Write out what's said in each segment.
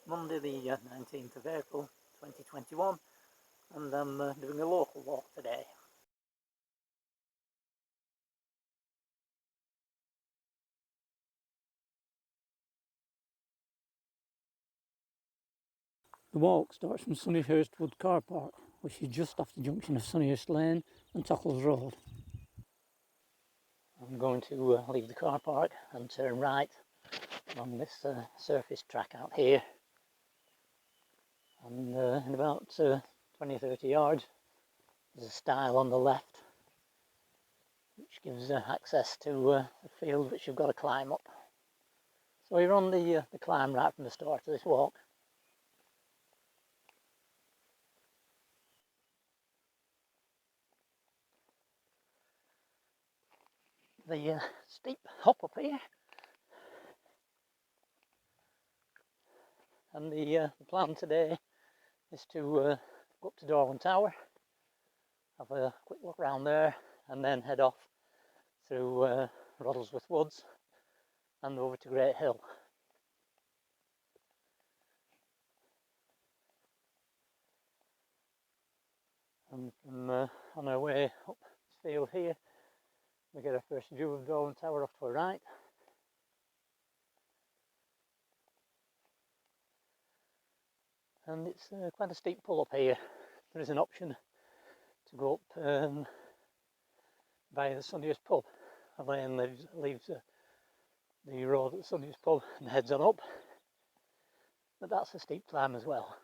Monday the 19th of April 2021, and I'm doing a local walk today. The walk starts from Sunnyhurst Wood car park, which is just off the junction of Sunnyhurst Lane and Tockles Road. I'm going to leave the car park and turn right along this surface track out here, and in about 20-30 yards there's a stile on the left which gives access to a field which you've got to climb up. So you're on the climb right from the start of this walk. The steep hop up here, and the plan today is to go up to Darwen Tower, have a quick look around there, and then head off through Roddlesworth Woods and over to Great Hill. And from on our way up this field here, we get our first view of Darwen Tower off to our right. And it's quite a steep pull up here. There is an option to go up via the Sunnyhurst pub. A lane leaves the road at the Sunnyhurst pub and heads on up, but that's a steep climb as well.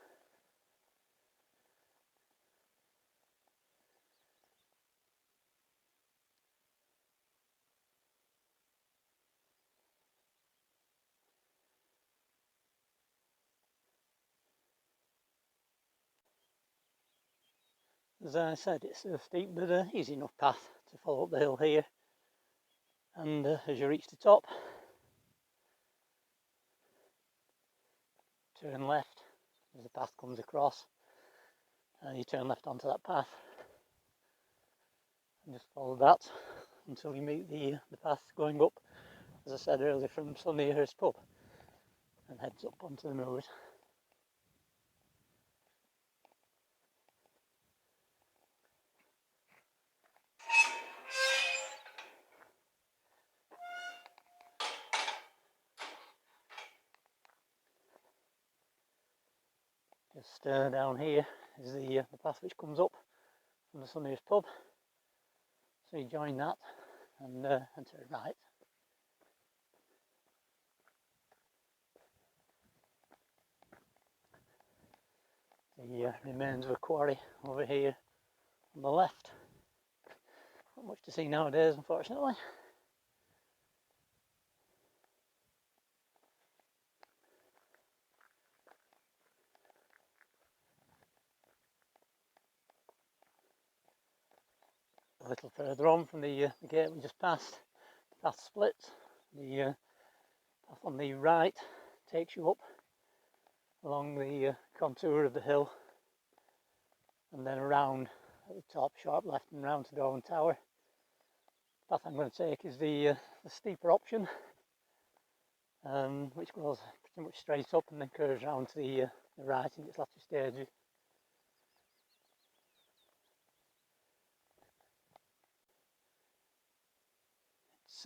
As I said, it's a steep but easy enough path to follow up the hill here, and as you reach the top, turn left as the path comes across, and you turn left onto that path and just follow that until you meet the path going up, as I said earlier, from Sunnyhurst pub, and heads up onto the moors. Just down here is the path which comes up from the Sunnyhurst pub, so you join that and turn right. The remains of a quarry over here on the left. Not much to see nowadays, unfortunately. A little further on from the gate we just passed, the path splits. The path on the right takes you up along the contour of the hill, and then around at the top, sharp left, and round to Darwen Tower. The path I'm going to take is the steeper option, which goes pretty much straight up and then curves round to the right in its latter stages.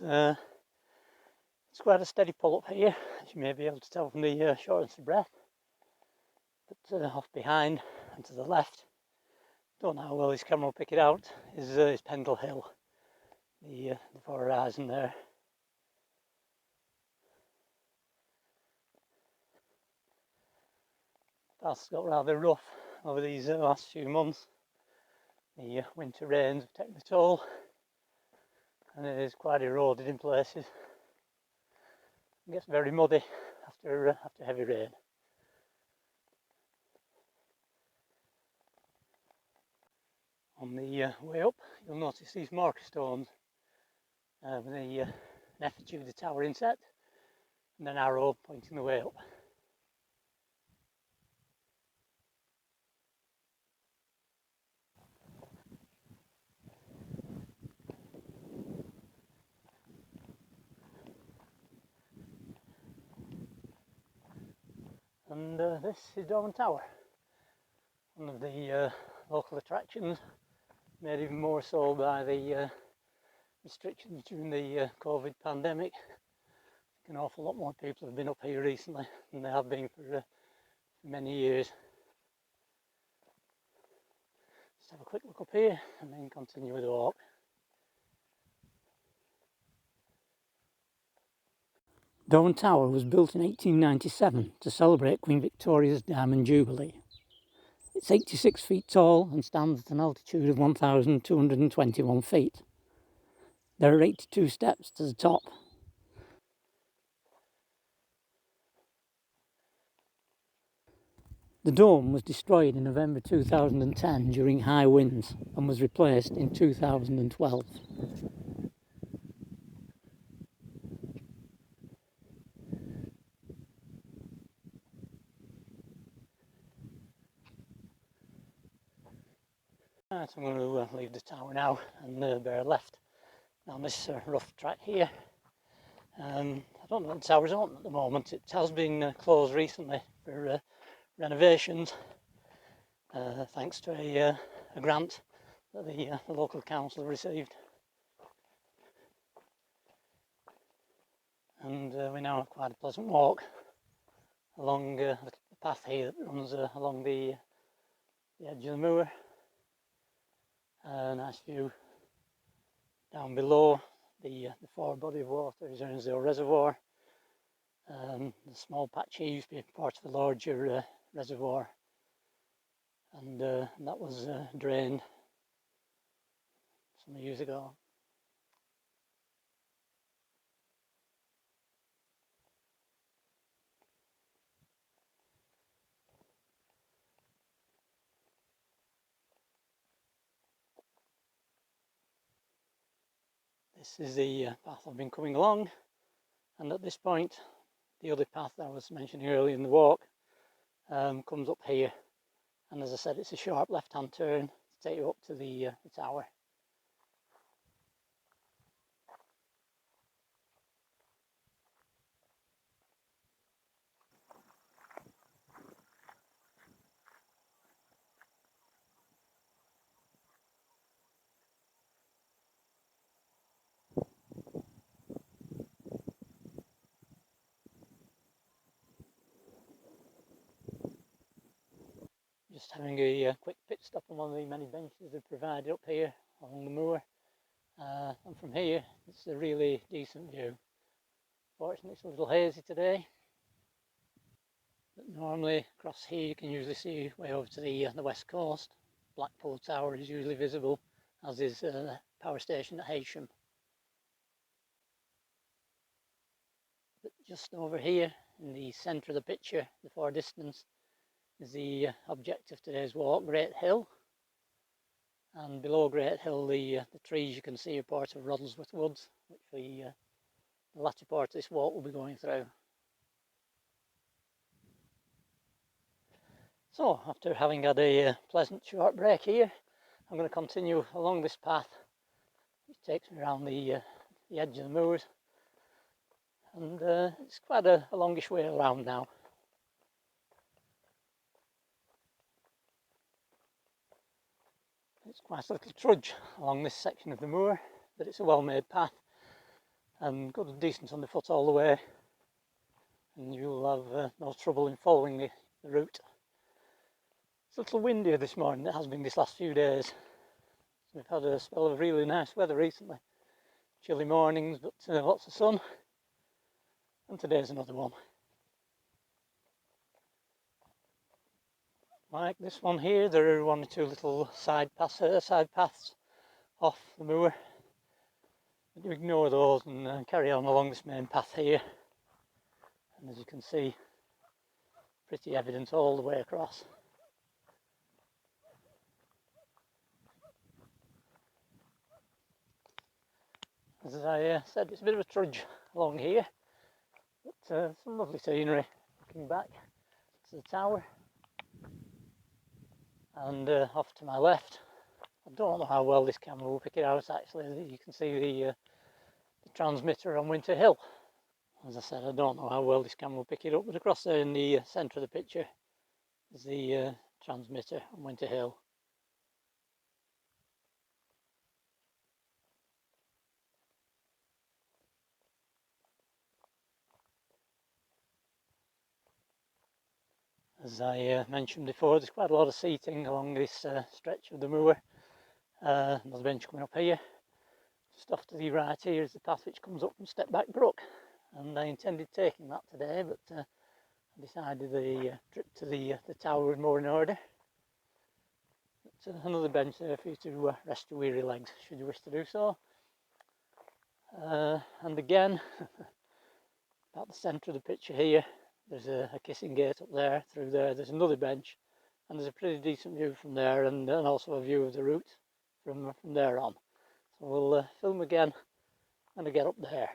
It's quite a steady pull up here, as you may be able to tell from the shortness of breath. But off behind and to the left, don't know how well this camera will pick it out, is Pendle Hill, the far horizon there. Path's got rather rough over these last few months. The winter rains have taken a toll, and it is quite eroded in places. It gets very muddy after heavy rain. On the way up, you'll notice these marker stones with an effigy of the tower inset and an arrow pointing the way up. And this is Darwen Tower, one of the local attractions, made even more so by the restrictions during the COVID pandemic. An awful lot more people have been up here recently than they have been for many years. Just have a quick look up here and then continue with the walk. Darwen Tower was built in 1897 to celebrate Queen Victoria's Diamond Jubilee. It's 86 feet tall and stands at an altitude of 1,221 feet. There are 82 steps to the top. The dome was destroyed in November 2010 during high winds and was replaced in 2012. Right, I'm going to leave the tower now and bear left down this rough track here. I don't know if the tower's open at the moment. It has been closed recently for renovations, thanks to a grant that the local council received. And we now have quite a pleasant walk along the path here that runs along the edge of the moor. Nice view down below. The forward body of water is Ernsdale Reservoir. The small patch here used to be part of a larger reservoir, and that was drained some years ago. This is the path I've been coming along, and at this point the other path that I was mentioning earlier in the walk comes up here, and as I said, it's a sharp left hand turn to take you up to the tower. Just having a quick pit stop on one of the many benches they've provided up here along the moor, and from here it's a really decent view. Fortunately it's a little hazy today, but normally across here you can usually see way over to the west coast. Blackpool Tower is usually visible, as is the power station at Heysham. But just over here in the centre of the picture, the far distance, is the object of today's walk, Great Hill. And below Great Hill, the trees you can see are part of Roddlesworth Woods, which the latter part of this walk will be going through. So, after having had a pleasant short break here, I'm going to continue along this path, which takes me around the edge of the moors, and it's quite a longish way around now. It's quite a little trudge along this section of the moor, but it's a well-made path and good and decent underfoot all the way, and you'll have no trouble in following the route. It's a little windier this morning than it has been these last few days. We've had a spell of really nice weather recently. Chilly mornings, but lots of sun, and today's another one. Like this one here, there are one or two little side paths off the moor. But you ignore those and carry on along this main path here. And as you can see, pretty evident all the way across. As I said, it's a bit of a trudge along here, but some lovely scenery looking back to the tower. And off to my left, I don't know how well this camera will pick it out actually. You can see the transmitter on Winter Hill. As I said, I don't know how well this camera will pick it up, but across there in the centre of the picture is the transmitter on Winter Hill. As I mentioned before, there's quite a lot of seating along this stretch of the moor. There's a bench coming up here. Just off to the right here is the path which comes up from Stepback Brook, and I intended taking that today, but I decided the trip to the tower was more in order. But, another bench there for you to rest your weary legs, should you wish to do so. And again, about the centre of the picture here, there's a kissing gate up there. Through there, there's another bench, and there's a pretty decent view from there, and also a view of the route from there on. So we'll film again when I get up there.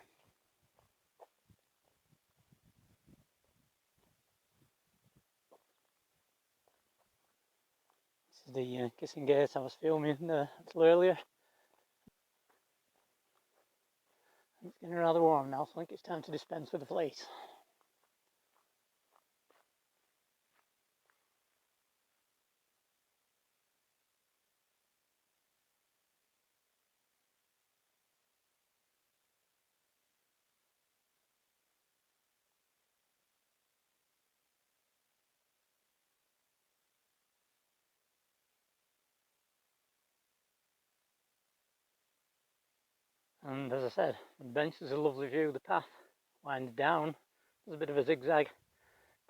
This is the kissing gate I was filming a little earlier. It's getting rather warm now, so I think it's time to dispense with the fleece. And as I said, the bench is a lovely view. The path winds down. There's a bit of a zigzag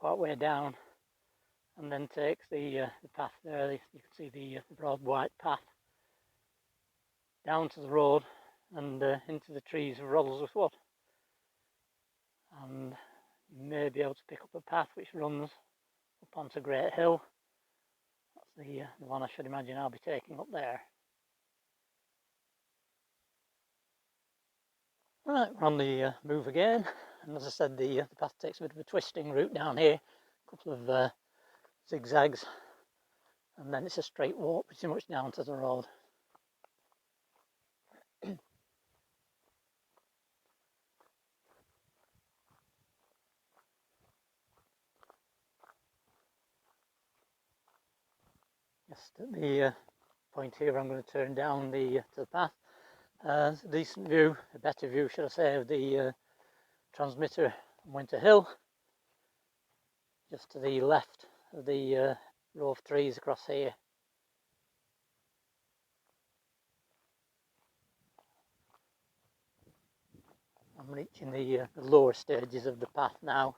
part way down, and then takes the path there. You can see the broad white path down to the road and into the trees of Roddlesworth Wood. And you may be able to pick up a path which runs up onto Great Hill. That's the one I should imagine I'll be taking up there. Right, we're on the move again, and as I said, the path takes a bit of a twisting route down here, a couple of zigzags, and then it's a straight walk pretty much down to the road. Just at the point here, I'm going to turn down to the path. It's a decent view, a better view, should I say, of the transmitter on Winter Hill. Just to the left of the row of trees across here. I'm reaching the lower stages of the path now.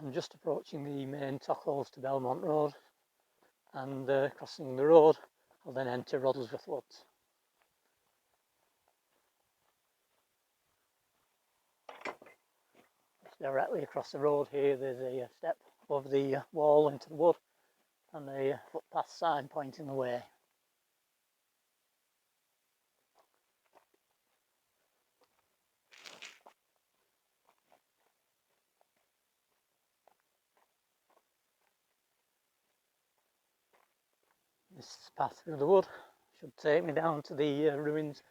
I'm just approaching the main Tockholes to Belmont Road, and crossing the road I'll then enter Roddlesworth Woods. Just directly across the road here there's a step above the wall into the wood, and a footpath sign pointing the way. This path through the wood should take me down to the ruins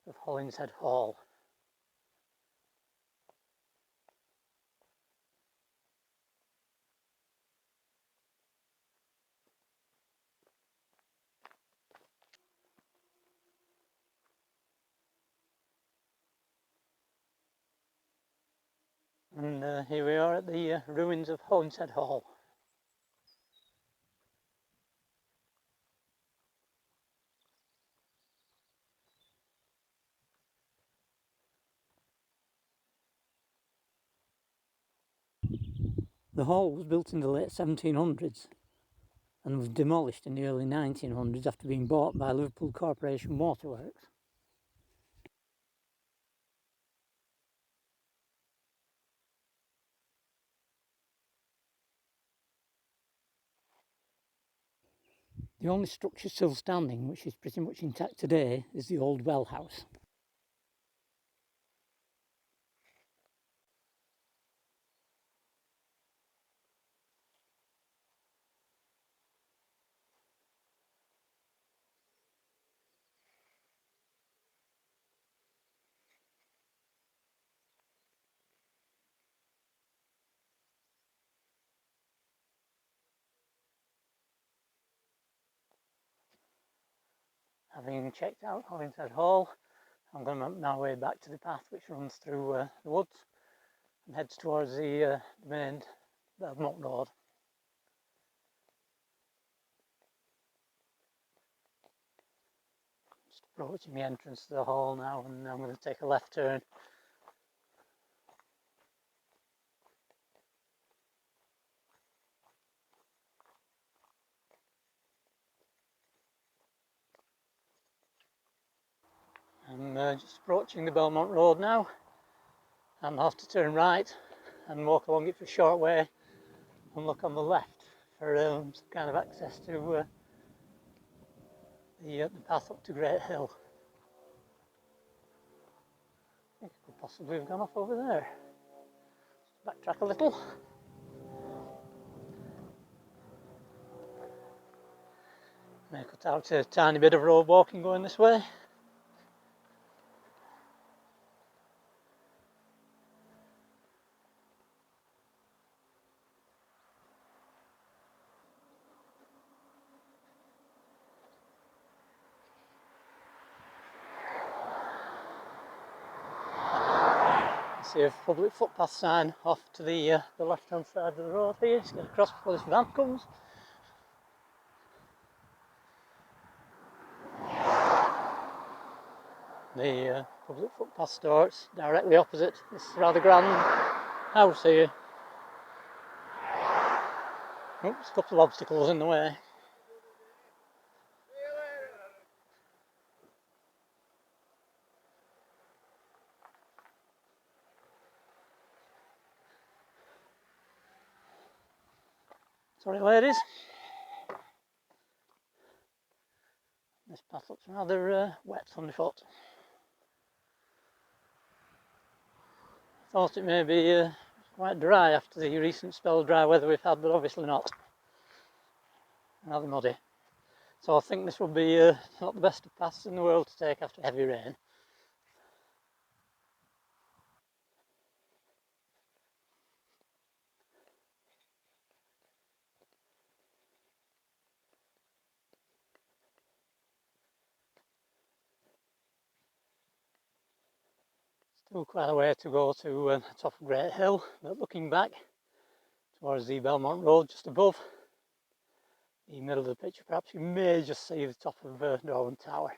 of Hollinshead Hall. And here we are at the ruins of Hollinshead Hall. The hall was built in the late 1700s and was demolished in the early 1900s after being bought by Liverpool Corporation Waterworks. The only structure still standing, which is pretty much intact today, is the old well house. Having checked out Hollingshead Hall, I'm going to make my way back to the path which runs through the woods and heads towards the main Belmont Road. Just approaching the entrance to the hall now, and I'm going to take a left turn. I'm just approaching the Belmont Road now, and I'll have to turn right and walk along it for a short way and look on the left for some kind of access to the path up to Great Hill. I think I could possibly have gone off over there. Just backtrack a little. May cut out a tiny bit of road walking going this way. See a public footpath sign off to the left hand side of the road here. Just get across before this van comes. The public footpath starts directly opposite this rather grand house here. Oops, a couple of obstacles in the way. Sorry ladies. This path looks rather wet underfoot. Thought it may be quite dry after the recent spell of dry weather we've had, but obviously not. Rather muddy. So I think this will be not the best of paths in the world to take after heavy rain. Still quite a way to go to the top of Great Hill, but looking back towards the Belmont Road just above the middle of the picture, perhaps you may just see the top of Darwen Tower.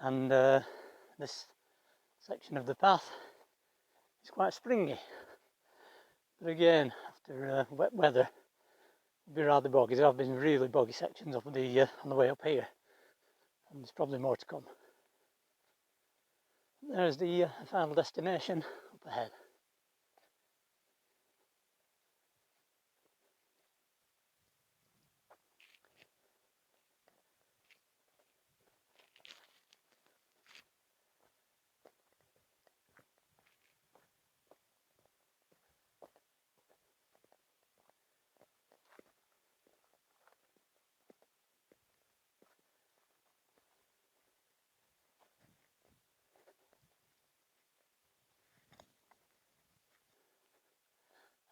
And this section of the path is quite springy, but again, after wet weather, it'll be rather boggy. There have been really boggy sections on the way up here, and there's probably more to come. There's the final destination up ahead.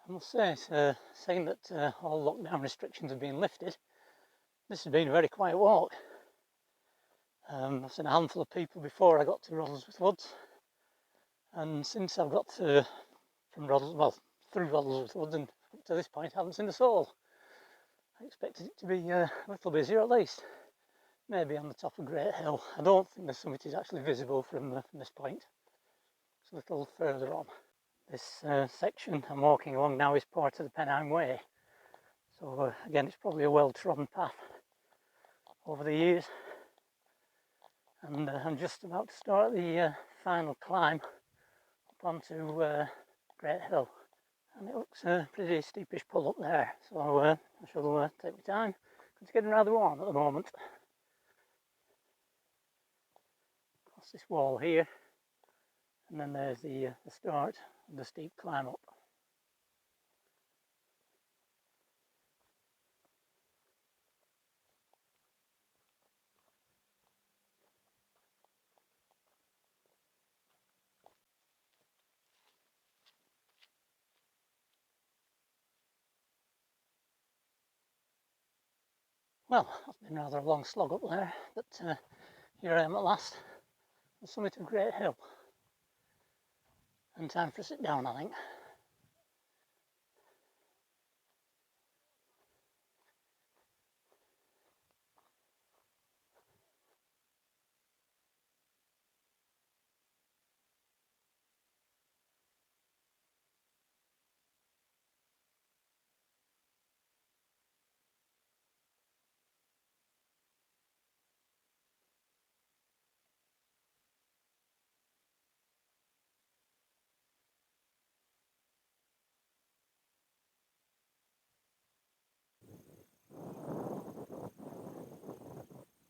I must say, saying that all lockdown restrictions have been lifted, this has been a very quiet walk. I've seen a handful of people before I got to Roddlesworth Woods, and since I've got through Roddlesworth Woods and up to this point, I haven't seen a soul. I expected it to be a little busier at least, maybe on the top of Great Hill. I don't think the summit is actually visible from this point. It's a little further on. This section I'm walking along now is part of the Pennine Way. So again, it's probably a well-trodden path over the years. And I'm just about to start the final climb up onto Great Hill. And it looks a pretty steepish pull up there. So I shall take my time. It's getting rather warm at the moment. Across this wall here. And then there's the start of the steep climb up. Well, that's been rather a long slog up there, but here I am at last, the summit of Great Hill. And time for a sit down, I think.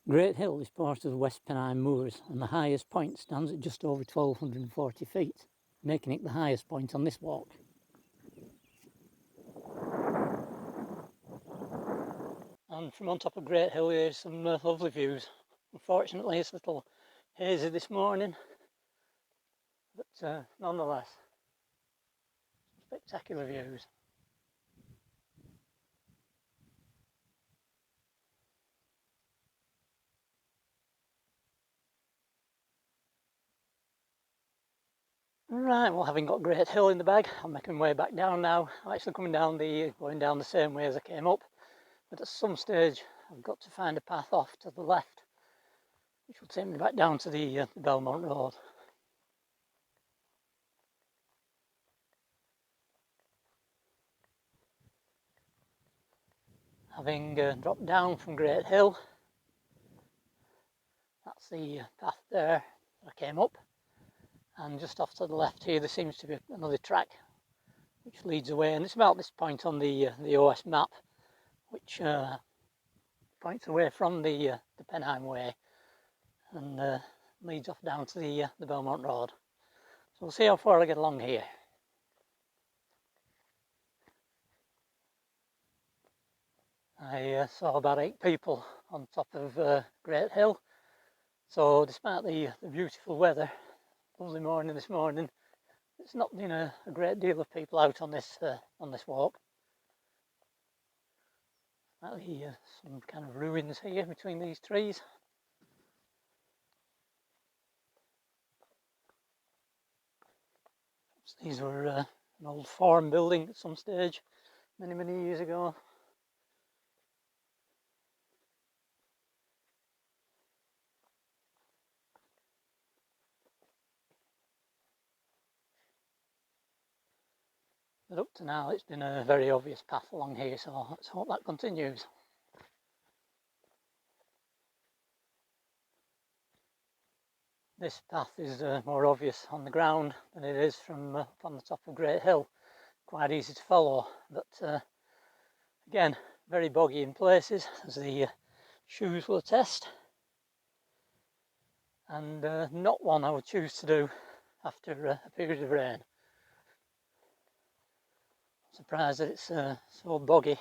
Great Hill is part of the West Pennine Moors, and the highest point stands at just over 1,240 feet, making it the highest point on this walk. And from on top of Great Hill here's some lovely views. Unfortunately it's a little hazy this morning, but nonetheless, spectacular views. Right, well, having got Great Hill in the bag, I'm making my way back down now. I'm actually going down the same way as I came up, but at some stage I've got to find a path off to the left, which will take me back down to the Belmont Road. Having dropped down from Great Hill, that's the path there that I came up, and just off to the left here there seems to be another track which leads away, and it's about this point on the OS map, which points away from the Pennine Way and leads off down to the Belmont Road. So we'll see how far I get along here. I saw about 8 people on top of Great Hill, so despite the beautiful weather, lovely morning this morning, it's not been a great deal of people out on this walk. Some kind of ruins here between these trees. These were an old farm building at some stage, many years ago. But up to now it's been a very obvious path along here, so let's hope that continues. This path is more obvious on the ground than it is from up on the top of Great Hill. Quite easy to follow, but again, very boggy in places, as the shoes will attest, and not one I would choose to do after a period of rain. Surprised that it's so boggy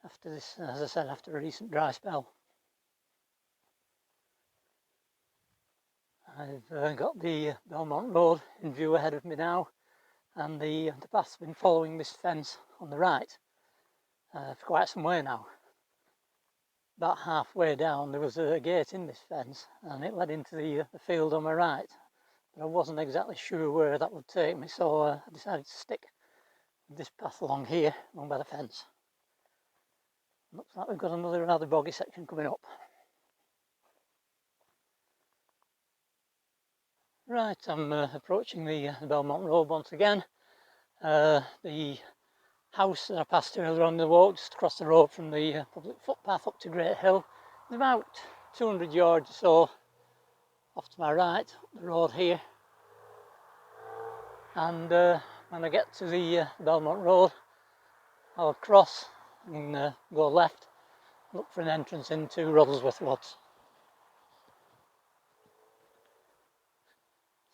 after this, as I said, after a recent dry spell. I've got the Belmont Road in view ahead of me now, and the path's been following this fence on the right for quite some way now. About halfway down there was a gate in this fence and it led into the field on my right, but I wasn't exactly sure where that would take me, so I decided to stick with this path along here, along by the fence. Looks like we've got another rather boggy section coming up. Right, I'm approaching the Belmont Road once again. The house that I passed earlier on the walk, just across the road from the public footpath up to Great Hill, is about 200 yards or so off to my right, up the road here. And when I get to the Belmont Road, I'll cross and go left, look for an entrance into Ruddlesworth Woods.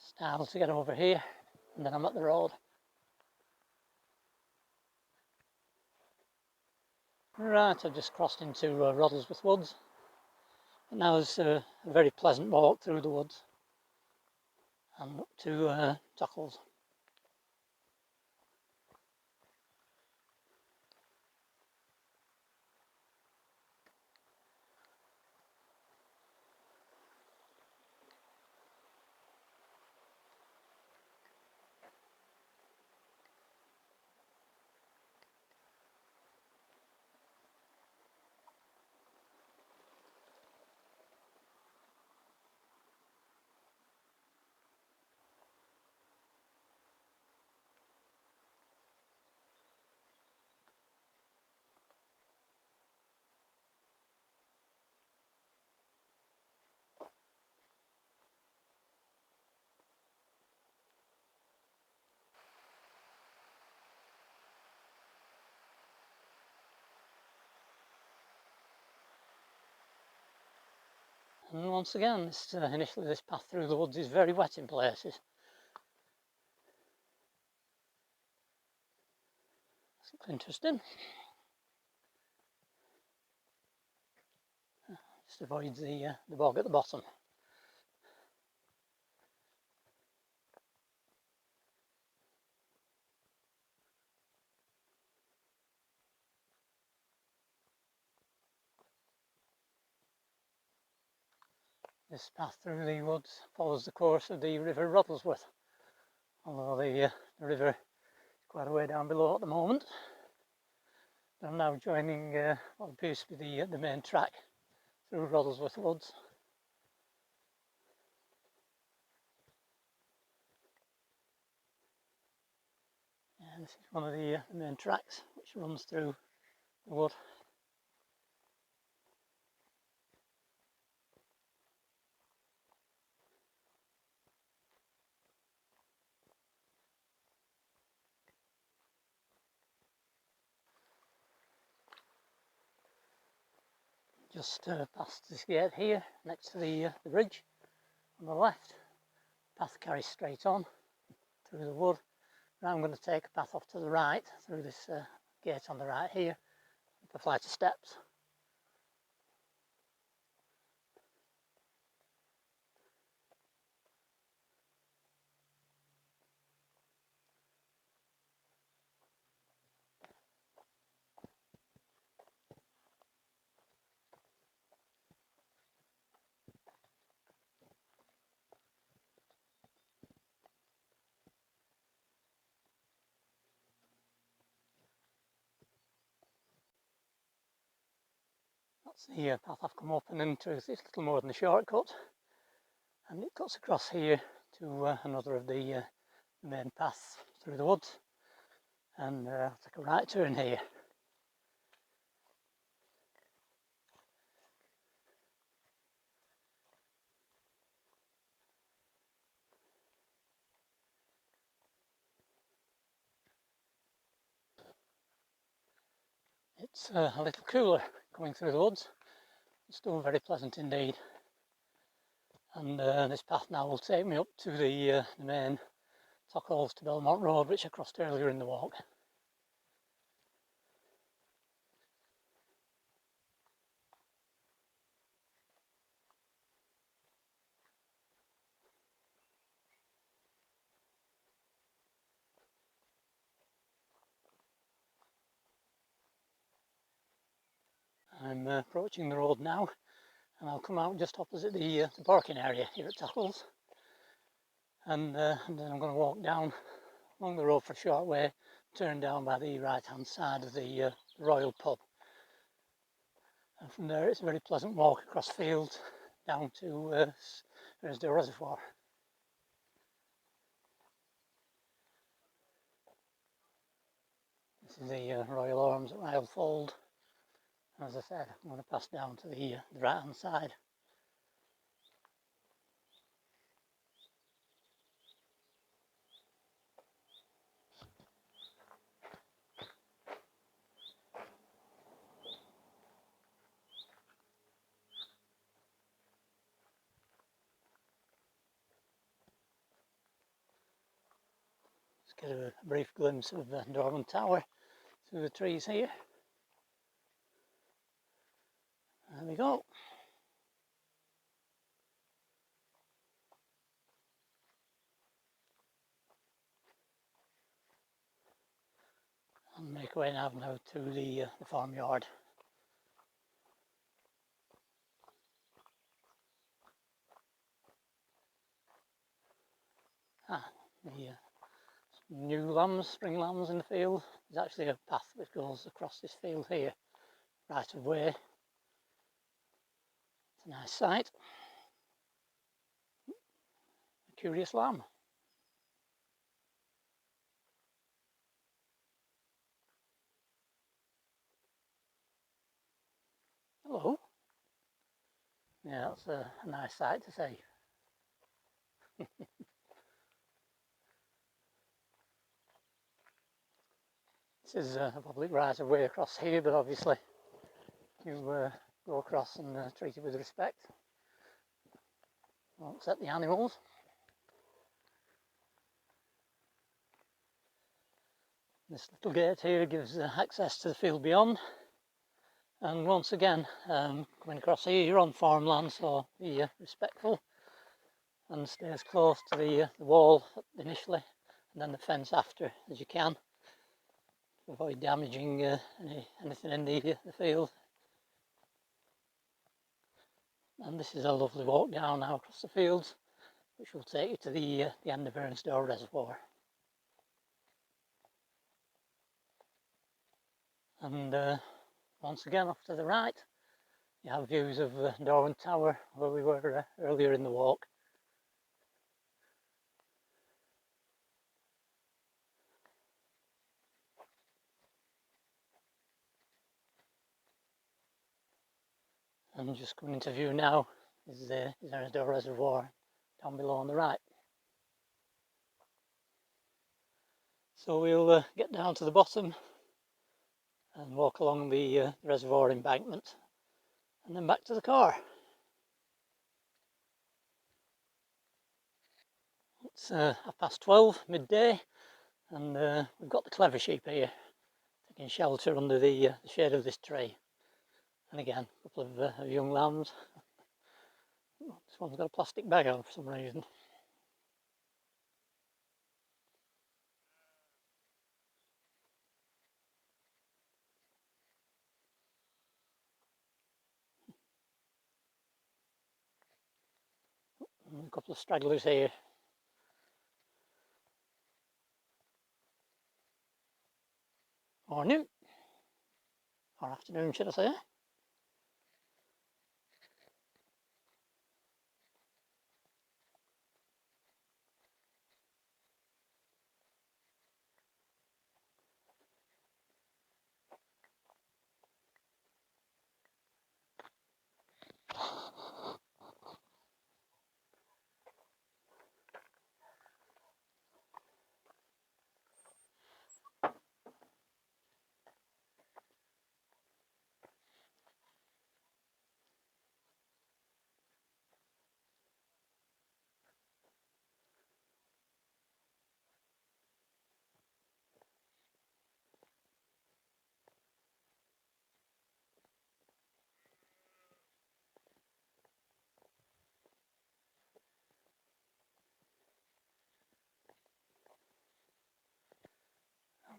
Start to get over here, and then I'm at the road. Right, I've just crossed into Ruddlesworth Woods. And now it's a very pleasant walk through the woods and up to Tuckles. And once again, initially this path through the woods is very wet in places. It's interesting. Just avoids the bog at the bottom. This path through the woods follows the course of the River Ruddlesworth, although the river is quite a way down below at the moment. I'm now joining what appears to be the main track through Ruddlesworth Woods. And this is one of the main tracks which runs through the wood. Just past this gate here, next to the bridge on the left. Path carries straight on through the wood. Now I'm going to take a path off to the right through this gate on the right here, up a flight of steps. That's the path I've come up and into. It's little more than a shortcut, and it cuts across here to another of the main paths through the woods, and I'll take a right turn here. It's a little cooler coming through the woods. It's still very pleasant indeed. And this path now will take me up to the main Tuckles to Belmont Road, which I crossed earlier in the walk. I'm approaching the road now, and I'll come out just opposite the parking area here at Tuckles, and then I'm going to walk down along the road for a short way, turn down by the right hand side of the Royal Pub, and from there it's a very pleasant walk across fields down to Spursdale Reservoir. is the Royal Arms at Ryle Fold. As I said, I'm going to pass down to the right hand side. Just get a brief glimpse of Darwen Tower through the trees here. There we go. And make our way now to the farmyard. The new lambs, spring lambs in the field. There's actually a path which goes across this field here, right of way. It's a nice sight. A curious lamb. Hello. Yeah, that's a nice sight to see. This is a public right of way across here, but obviously you go across and treat it with respect. Won't upset the animals. This little gate here gives access to the field beyond. And once again, coming across here, you're on farmland, so be respectful and stay as close to the wall initially and then the fence after as you can to avoid damaging anything in the field. And this is a lovely walk down now across the fields, which will take you to the end of Ernestdale Reservoir. And once again, off to the right, you have views of Darwen Tower, where we were earlier in the walk. And just coming into view now is Ernestdale Reservoir down below on the right. So we'll get down to the bottom and walk along the reservoir embankment and then back to the car. It's 12:30, midday, and we've got the clever sheep here taking shelter under the shade of this tree. And again, a couple of young lambs. This one's got a plastic bag on for some reason. And a couple of stragglers here. Morning, or afternoon should I say.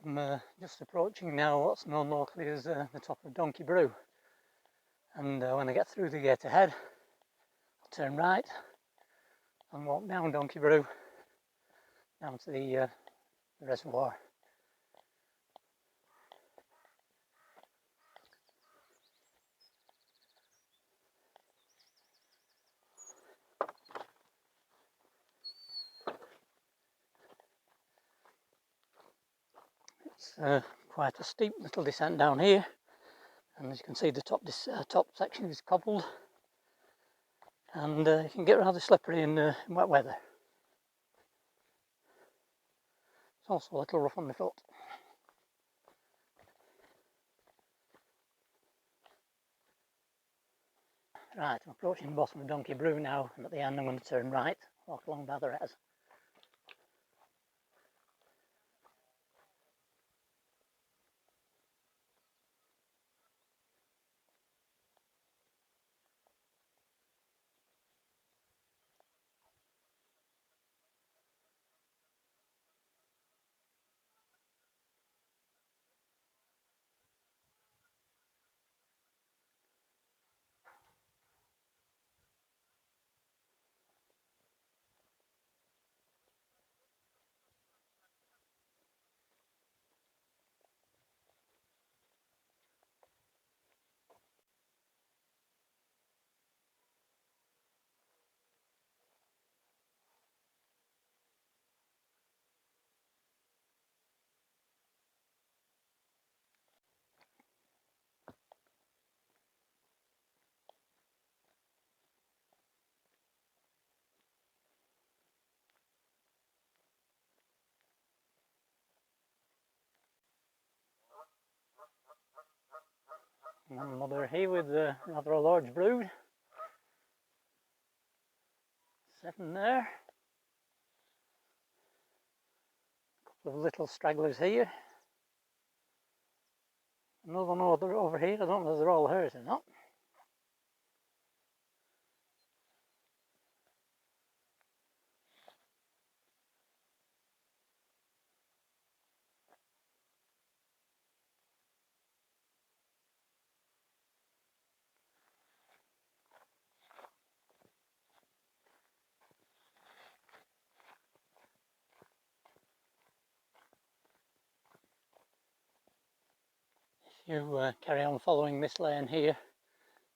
I'm just approaching now what's known locally as the top of Donkey Brew, and when I get through the gate ahead, I'll turn right and walk down Donkey Brew down to the reservoir. It's quite a steep little descent down here, and as you can see the top section is cobbled, and it can get rather slippery in wet weather. It's also a little rough on the foot. Right, I'm approaching the bottom of Donkey Brew now, and at the end I'm going to turn right, walk along by the res. And mother here with rather a large brood. 7 there. A couple of little stragglers here. Another one over here. I don't know if they're all hers or not. If you carry on following this lane here,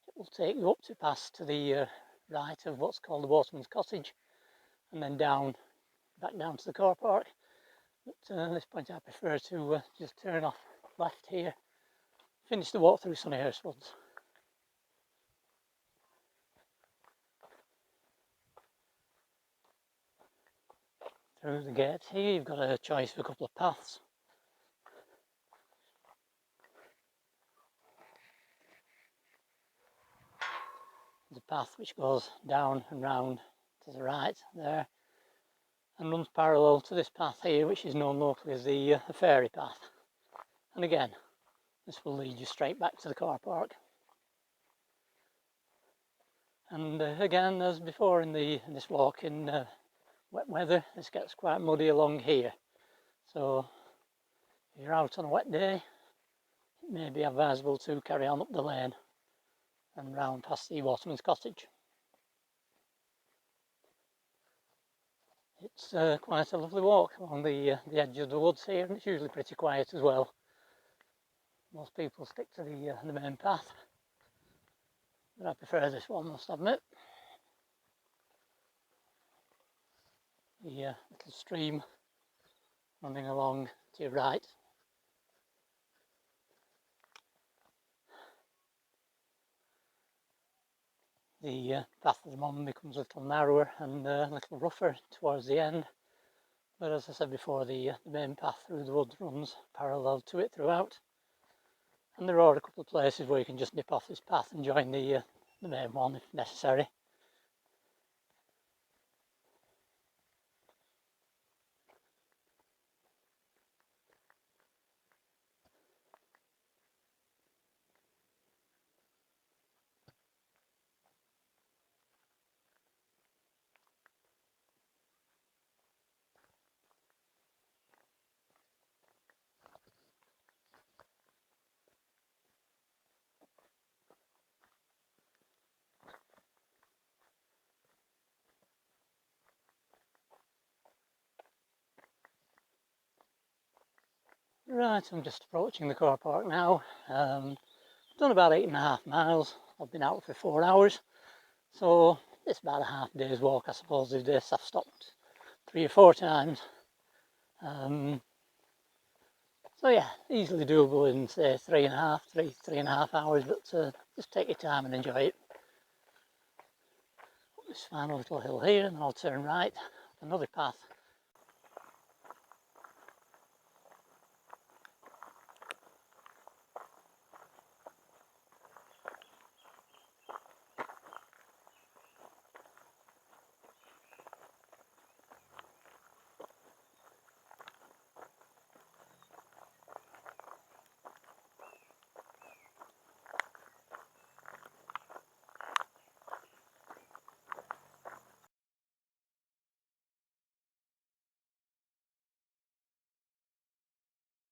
it will take you up to pass to the right of what's called the Waterman's Cottage, and then back down to the car park. But at this point I prefer to just turn off left here, finish the walk through Sunnyhurst Woods. Through the gate here you've got a choice of a couple of paths. There's a path which goes down and round to the right there and runs parallel to this path here, which is known locally as the fairy path. And again, this will lead you straight back to the car park. And again, as before in this walk in wet weather, this gets quite muddy along here. So if you're out on a wet day, it may be advisable to carry on up the lane and round past the Waterman's Cottage. It's quite a lovely walk along the edge of the woods here, and it's usually pretty quiet as well. Most people stick to the main path, but I prefer this one, must admit. The little stream running along to your right. The path at the moment becomes a little narrower and a little rougher towards the end, but as I said before, the main path through the woods runs parallel to it throughout, and there are a couple of places where you can just nip off this path and join the main one if necessary. Right, I'm just approaching the car park now. Done about 8.5 miles. I've been out for 4 hours, so it's about a half day's walk, I suppose. With this, I've stopped 3 or 4 times. So So yeah, easily doable in say 3.5 hours, but just take your time and enjoy it. This final little hill here, and then I'll turn right, another path